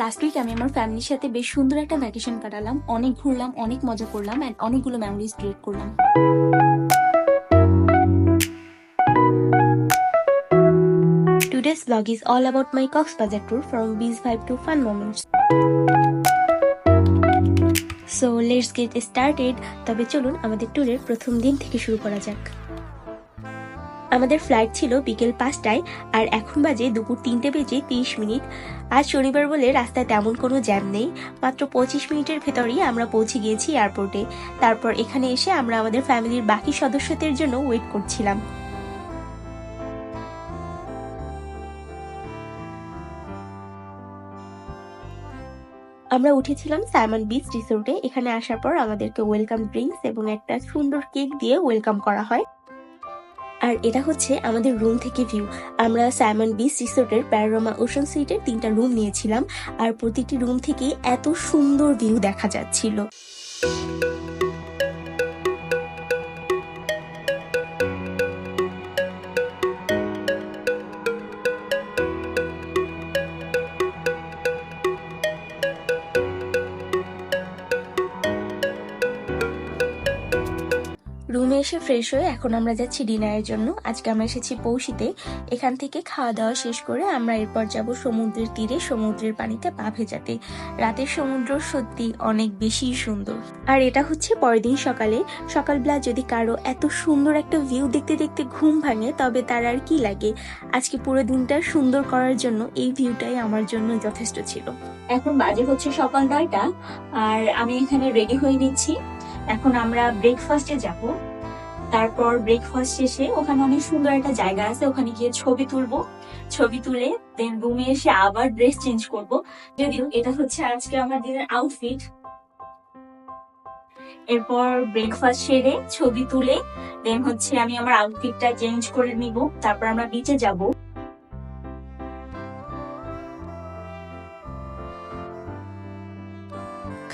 Last week আমি আমার ফ্যামিলির সাথে বেশ সুন্দর একটা ভ্যাকেশন কাটালাম, অনেক ঘুরলাম, অনেক মজা করলাম অ্যান্ড অনেকগুলো মেমোরিজ ক্রিয়েট করলাম। Today's vlog is all about my Coxbazar tour from beach vibe to fun moments. So let's get started. তবে চলুন আমাদের ট্যুরের প্রথম দিন থেকে শুরু করা যাক। আমাদের ফ্লাইট ছিল বিকেল 5টায় আর এখন বাজে দুপুর 3:30। আজ শনিবার বলে রাস্তায় তেমন কোনো জ্যাম নেই, মাত্র 25 মিনিটের ভেতরেই আমরা পৌঁছে গিয়েছি এয়ারপোর্টে। তারপর এখানে এসে আমরা আমাদের ফ্যামিলির বাকি সদস্যদের জন্য ওয়েট করছিলাম। আমরা উঠেছিলাম সাইমন বিচ রিসোর্টে। এখানে আসার পর আমাদেরকে ওয়েলকাম ড্রিঙ্কস এবং একটা সুন্দর কেক দিয়ে ওয়েলকাম করা হয়। আর এটা হচ্ছে আমাদের রুম থেকে ভিউ। আমরা সাইমন বিচ রিসোর্টের প্যানোরামা ওশান সুইটের 3টা রুম নিয়েছিলাম আর প্রতিটি রুম থেকে এত সুন্দর ভিউ দেখা যাচ্ছিল। রুমে এসে ফ্রেশ হয়ে এখন আমরা যাচ্ছি ডিনারের জন্য। আজকে আমরা এসেছি পৌষিতে। এখান থেকে খাওয়া দাওয়া শেষ করে আমরা এরপর যাব সমুদ্রের তীরে, সমুদ্রের পানিতে পা ভেজাতে। রাতের সমুদ্র সত্যি অনেক বেশি সুন্দর। আর এটা হচ্ছে পরের দিন সকালে। সকালবেলা যদি কারো এত সুন্দর একটা ভিউ দেখতে দেখতে ঘুম ভাঙে তবে তার আর কি লাগে। আজকে পুরো দিনটা সুন্দর করার জন্য এই ভিউটাই আমার জন্য যথেষ্ট ছিল। এখন বাজে হচ্ছে সকাল 9টা আর আমি এখানে রেডি হয়ে নিচ্ছি। এখন আমরা ব্রেকফাস্টে যাব। তারপর ব্রেকফাস্ট শেষে ওখানে অনেক সুন্দর একটা জায়গা আছে, ওখানে গিয়ে ছবি তুলবো। ছবি তুলে দেন রুমে এসে আবার ড্রেস চেঞ্জ করব। যদিও এটা হচ্ছে আজকে আমার দিনের আউটফিট। এরপর ব্রেকফাস্ট সেরে ছবি তুলে দেন হচ্ছে আমি আমার আউটফিটটা চেঞ্জ করে নিব। তারপর আমরা বিচে যাব।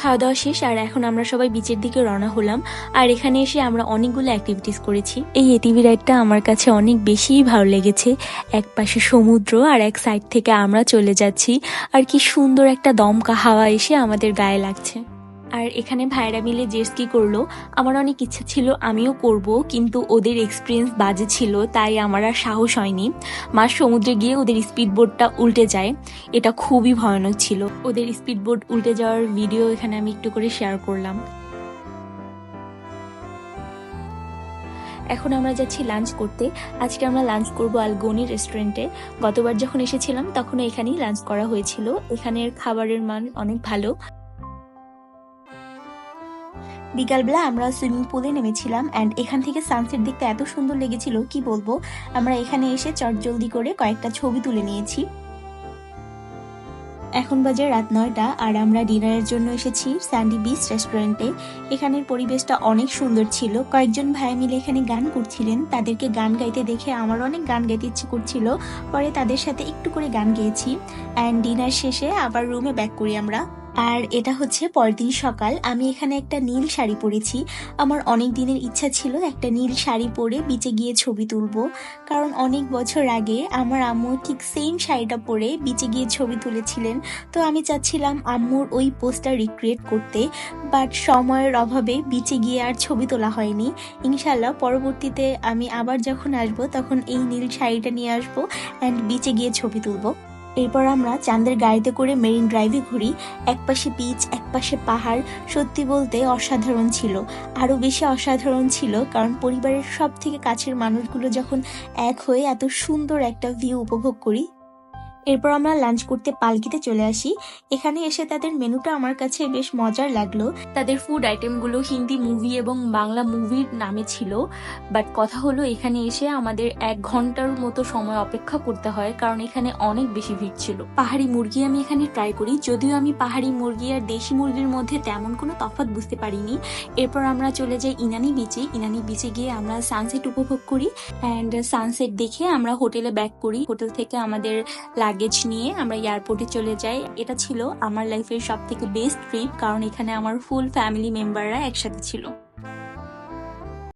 খাওয়া দাওয়া শেষ আর এখন আমরা সবাই বিচের দিকে রওনা হলাম। আর এখানে এসে আমরা অনেকগুলো অ্যাক্টিভিটিস করেছি। এই এটিভি রাইডটা আমার কাছে অনেক বেশি ভালো লেগেছে। এক পাশে সমুদ্র আর এক সাইড থেকে আমরা চলে যাচ্ছি, আর কি সুন্দর একটা দমকা হাওয়া এসে আমাদের গায়ে লাগছে। আর এখানে ভাইরা মিলে জেটস্কি করলো। আমার অনেক ইচ্ছা ছিল আমিও করব, কিন্তু ওদের এক্সপিরিয়েন্স বাজে ছিল তাই আমার আর সাহস হয়নি। মাঝ সমুদ্রে গিয়ে ওদের স্পিড বোটটা উল্টে যায়, এটা খুবই ভয়ানক ছিল। ওদের স্পিড বোট উল্টে যাওয়ার ভিডিও এখানে আমি একটু করে শেয়ার করলাম। এখন আমরা যাচ্ছি লাঞ্চ করতে। আজকে আমরা লাঞ্চ করব আলগোনি রেস্টুরেন্টে। গতবার যখন এসেছিলাম তখন এখানেই লাঞ্চ করা হয়েছিল। এখানের খাবারের মান অনেক ভালো। বিকালবেলা আমরা সুইমিং পুলে নেমেছিলাম অ্যান্ড এখান থেকে সানসেট দেখতে এত সুন্দর লেগেছিল কি বলবো। আমরা এখানে এসে চটজলদি করে কয়েকটা ছবি তুলে নিয়েছি। এখন বাজে রাত 9টা আর আমরা ডিনারের জন্য এসেছি স্যান্ডি বিচ রেস্টুরেন্টে। এখানের পরিবেশটা অনেক সুন্দর ছিল। কয়েকজন ভাই মিলে এখানে গান করছিলেন। তাদেরকে গান গাইতে দেখে আমার অনেক গান গাইতে ইচ্ছে করছিল। পরে তাদের সাথে একটু করে গান গেয়েছি অ্যান্ড ডিনার শেষে আবার রুমে ব্যাক করি আমরা। আর এটা হচ্ছে পরের দিন সকাল। আমি এখানে একটা নীল শাড়ি পরেছি। আমার অনেক দিনের ইচ্ছা ছিল একটা নীল শাড়ি পরে বিচে গিয়ে ছবি তুলবো, কারণ অনেক বছর আগে আমার আম্মু ঠিক সেম শাড়িটা পরে বিচে গিয়ে ছবি তুলেছিলেন। তো আমি চাচ্ছিলাম আম্মুর ওই পোস্টার রিক্রিয়েট করতে, বাট সময়ের অভাবে বিচে গিয়ে আর ছবি তোলা হয়নি। ইনশাল্লাহ পরবর্তীতে আমি আবার যখন আসবো তখন এই নীল শাড়িটা নিয়ে আসবো অ্যান্ড বিচে গিয়ে ছবি তুলবো। এরপর আমরা চাঁদের গাড়িতে করে মেরিন ড্রাইভে ঘুরি। একপাশে বিচ, একপাশে পাহাড়। সত্যি বলতে অসাধারণ ছিল। আরো বেশি অসাধারণ ছিল কারণ পরিবারের সব থেকে কাছের মানুষগুলো যখন এক হয়ে এত সুন্দর একটা ভিউ উপভোগ করি। এরপর আমরা লাঞ্চ করতে পালকিতে চলে আসি। এখানে এসে তাদের মেনুটা আমার কাছে বেশ মজার লাগলো। তাদের ফুড আইটেমগুলো হিন্দি মুভি এবং বাংলা মুভির নামে ছিল, বাট কথা হলো এখানে এসে আমাদের 1 ঘন্টার মতো সময় অপেক্ষা করতে হয় কারণ এখানে অনেক বেশি ভিড় ছিল। পাহাড়ি মুরগি আমি এখানে ট্রাই করি, যদিও আমি পাহাড়ি মুরগি আর দেশি মুরগির মধ্যে তেমন কোনো তফাৎ বুঝতে পারিনি। এরপর আমরা চলে যাই ইনানি বিচে। ইনানি বিচে গিয়ে আমরা সানসেট উপভোগ করি অ্যান্ড সানসেট দেখে আমরা হোটেলে ব্যাক করি। হোটেল থেকে আমাদের লাগেজ নিয়ে আমরা এয়ারপোর্টে চলে যাই। এটা ছিল আমার লাইফের সব থেকে বেস্ট ট্রিপ কারণ এখানে আমার ফুল ফ্যামিলি মেম্বাররা একসাথে ছিল।